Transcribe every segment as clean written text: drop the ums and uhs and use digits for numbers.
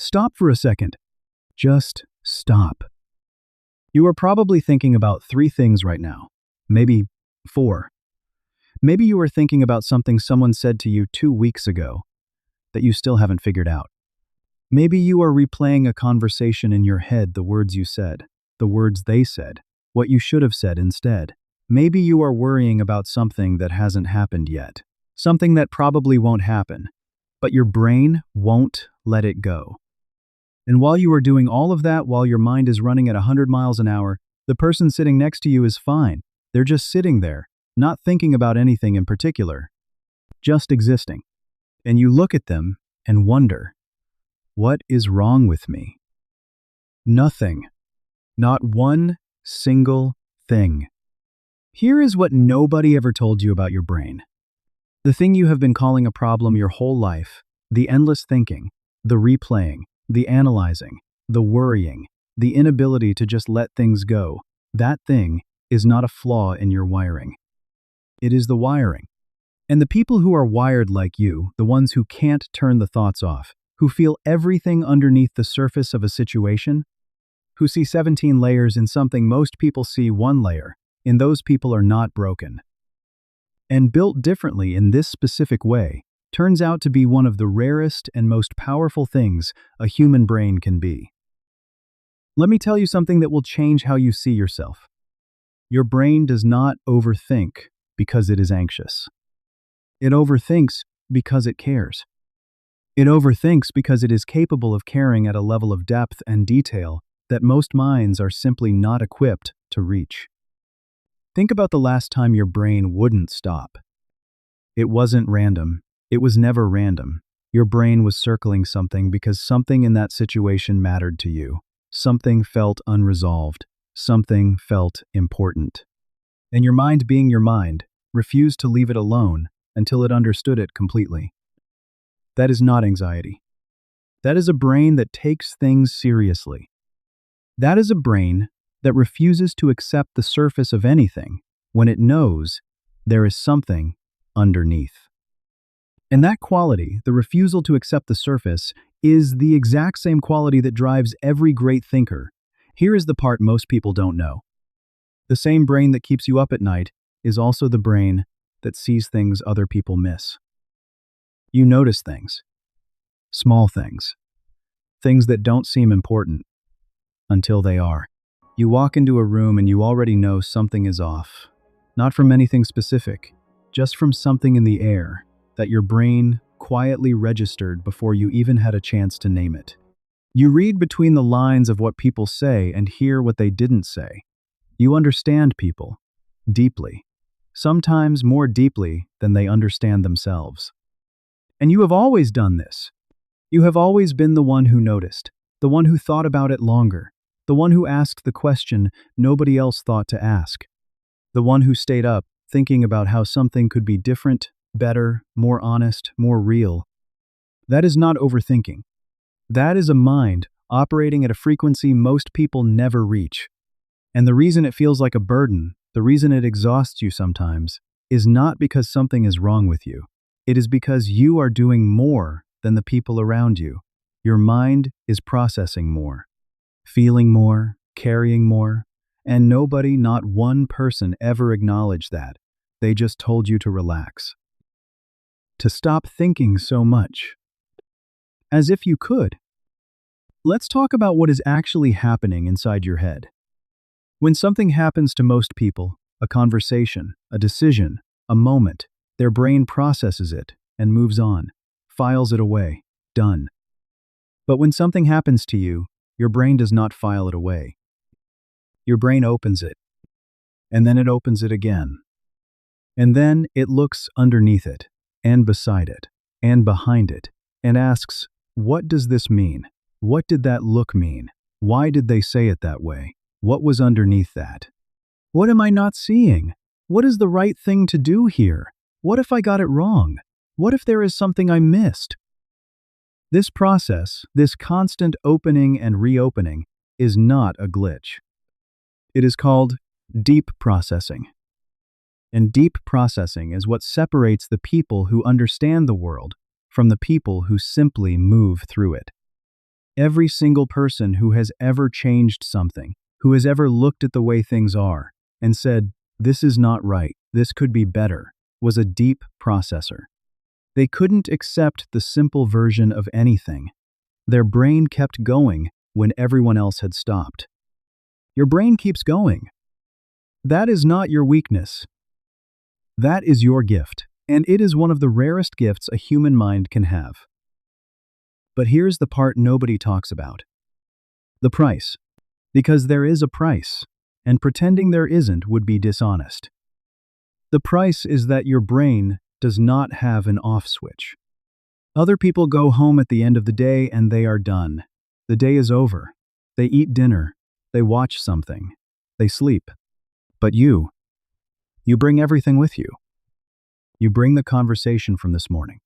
Stop for a second. Just stop. You are probably thinking about 3 things right now. Maybe 4. Maybe you are thinking about something someone said to you 2 weeks ago that you still haven't figured out. Maybe you are replaying a conversation in your head, the words you said, the words they said, what you should have said instead. Maybe you are worrying about something that hasn't happened yet, something that probably won't happen, but your brain won't let it go. And while you are doing all of that, while your mind is running at 100 miles an hour, the person sitting next to you is fine. They're just sitting there, not thinking about anything in particular, just existing. And you look at them and wonder, what is wrong with me? Nothing. Not one single thing. Here is what nobody ever told you about your brain. The thing you have been calling a problem your whole life, the endless thinking, the replaying, the analyzing, the worrying, the inability to just let things go, that thing is not a flaw in your wiring. It is the wiring. And the people who are wired like you, the ones who can't turn the thoughts off, who feel everything underneath the surface of a situation, who see 17 layers in something most people see 1 layer, in those people are not broken. And built differently in this specific way, turns out to be one of the rarest and most powerful things a human brain can be. Let me tell you something that will change how you see yourself. Your brain does not overthink because it is anxious. It overthinks because it cares. It overthinks because it is capable of caring at a level of depth and detail that most minds are simply not equipped to reach. Think about the last time your brain wouldn't stop. It wasn't random. It was never random. Your brain was circling something because something in that situation mattered to you. Something felt unresolved. Something felt important. And your mind, being your mind, refused to leave it alone until it understood it completely. That is not anxiety. That is a brain that takes things seriously. That is a brain that refuses to accept the surface of anything when it knows there is something underneath. And that quality, the refusal to accept the surface, is the exact same quality that drives every great thinker. Here is the part most people don't know. The same brain that keeps you up at night is also the brain that sees things other people miss. You notice things, small things, things that don't seem important until they are. You walk into a room and you already know something is off, not from anything specific, just from something in the air that your brain quietly registered before you even had a chance to name it. You read between the lines of what people say and hear what they didn't say. You understand people deeply, sometimes more deeply than they understand themselves. And you have always done this. You have always been the one who noticed, the one who thought about it longer, the one who asked the question nobody else thought to ask, the one who stayed up thinking about how something could be different, better, more honest, more real. That is not overthinking. That is a mind operating at a frequency most people never reach. And the reason it feels like a burden, the reason it exhausts you sometimes, is not because something is wrong with you. It is because you are doing more than the people around you. Your mind is processing more, feeling more, carrying more, and nobody, not one person, ever acknowledged that. They just told you to relax, to stop thinking so much. As if you could. Let's talk about what is actually happening inside your head. When something happens to most people, a conversation, a decision, a moment, their brain processes it and moves on, files it away, done. But when something happens to you, your brain does not file it away. Your brain opens it, and then it opens it again. And then it looks underneath it, and beside it, and behind it, and asks, what does this mean? What did that look mean? Why did they say it that way? What was underneath that? What am I not seeing? What is the right thing to do here? What if I got it wrong? What if there is something I missed? This process, this constant opening and reopening, is not a glitch. It is called deep processing. And deep processing is what separates the people who understand the world from the people who simply move through it. Every single person who has ever changed something, who has ever looked at the way things are and said, "This is not right, this could be better," was a deep processor. They couldn't accept the simple version of anything. Their brain kept going when everyone else had stopped. Your brain keeps going. That is not your weakness. That is your gift, and it is one of the rarest gifts a human mind can have. But here's the part nobody talks about. The price. Because there is a price, and pretending there isn't would be dishonest. The price is that your brain does not have an off switch. Other people go home at the end of the day and they are done. The day is over. They eat dinner. They watch something. They sleep. But you bring everything with you. You bring the conversation from this morning,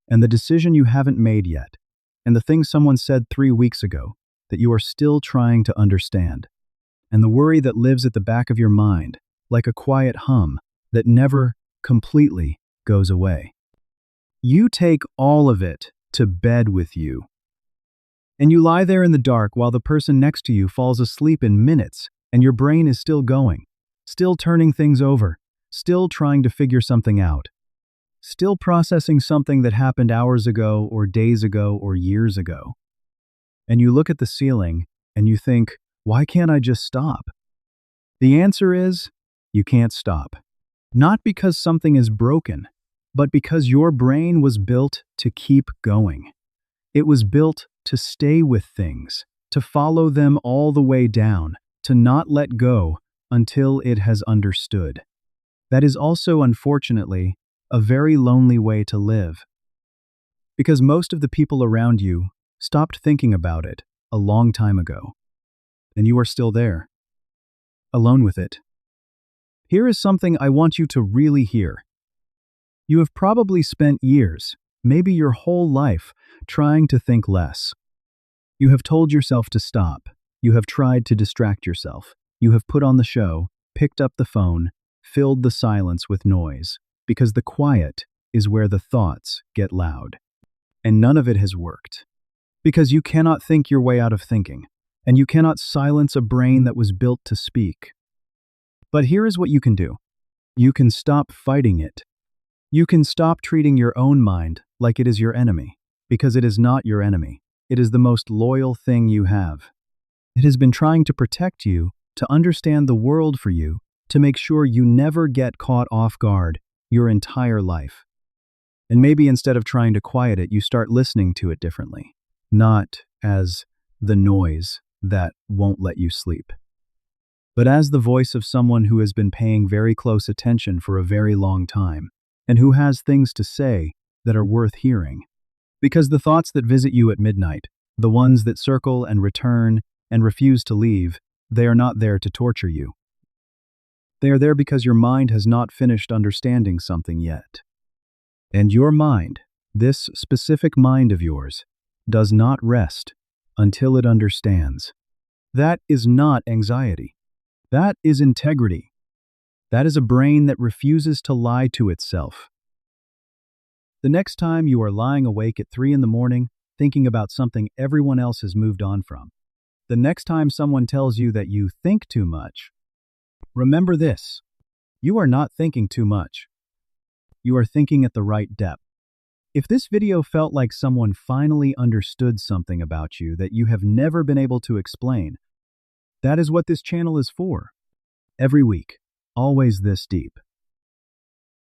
and the decision you haven't made yet, and the thing someone said 3 weeks ago that you are still trying to understand, and the worry that lives at the back of your mind, like a quiet hum that never completely goes away. You take all of it to bed with you. And you lie there in the dark while the person next to you falls asleep in minutes, and your brain is still going, still turning things over, still trying to figure something out, still processing something that happened hours ago or days ago or years ago. And you look at the ceiling and you think, why can't I just stop? The answer is, you can't stop. Not because something is broken, but because your brain was built to keep going. It was built to stay with things, to follow them all the way down, to not let go until it has understood. That is also, unfortunately, a very lonely way to live. Because most of the people around you stopped thinking about it a long time ago, and you are still there, alone with it. Here is something I want you to really hear. You have probably spent years, maybe your whole life, trying to think less. You have told yourself to stop. You have tried to distract yourself. You have put on the show, picked up the phone, filled the silence with noise, because the quiet is where the thoughts get loud. And none of it has worked. Because you cannot think your way out of thinking, and you cannot silence a brain that was built to speak. But here is what you can do. You can stop fighting it. You can stop treating your own mind like it is your enemy, because it is not your enemy. It is the most loyal thing you have. It has been trying to protect you, to understand the world for you, to make sure you never get caught off guard your entire life. And maybe instead of trying to quiet it, you start listening to it differently, not as the noise that won't let you sleep, but as the voice of someone who has been paying very close attention for a very long time, and who has things to say that are worth hearing. Because the thoughts that visit you at midnight, the ones that circle and return and refuse to leave, they are not there to torture you. They are there because your mind has not finished understanding something yet. And your mind, this specific mind of yours, does not rest until it understands. That is not anxiety. That is integrity. That is a brain that refuses to lie to itself. The next time you are lying awake at 3 in the morning, thinking about something everyone else has moved on from, the next time someone tells you that you think too much, remember this: you are not thinking too much. You are thinking at the right depth. If this video felt like someone finally understood something about you that you have never been able to explain, that is what this channel is for. Every week, always this deep.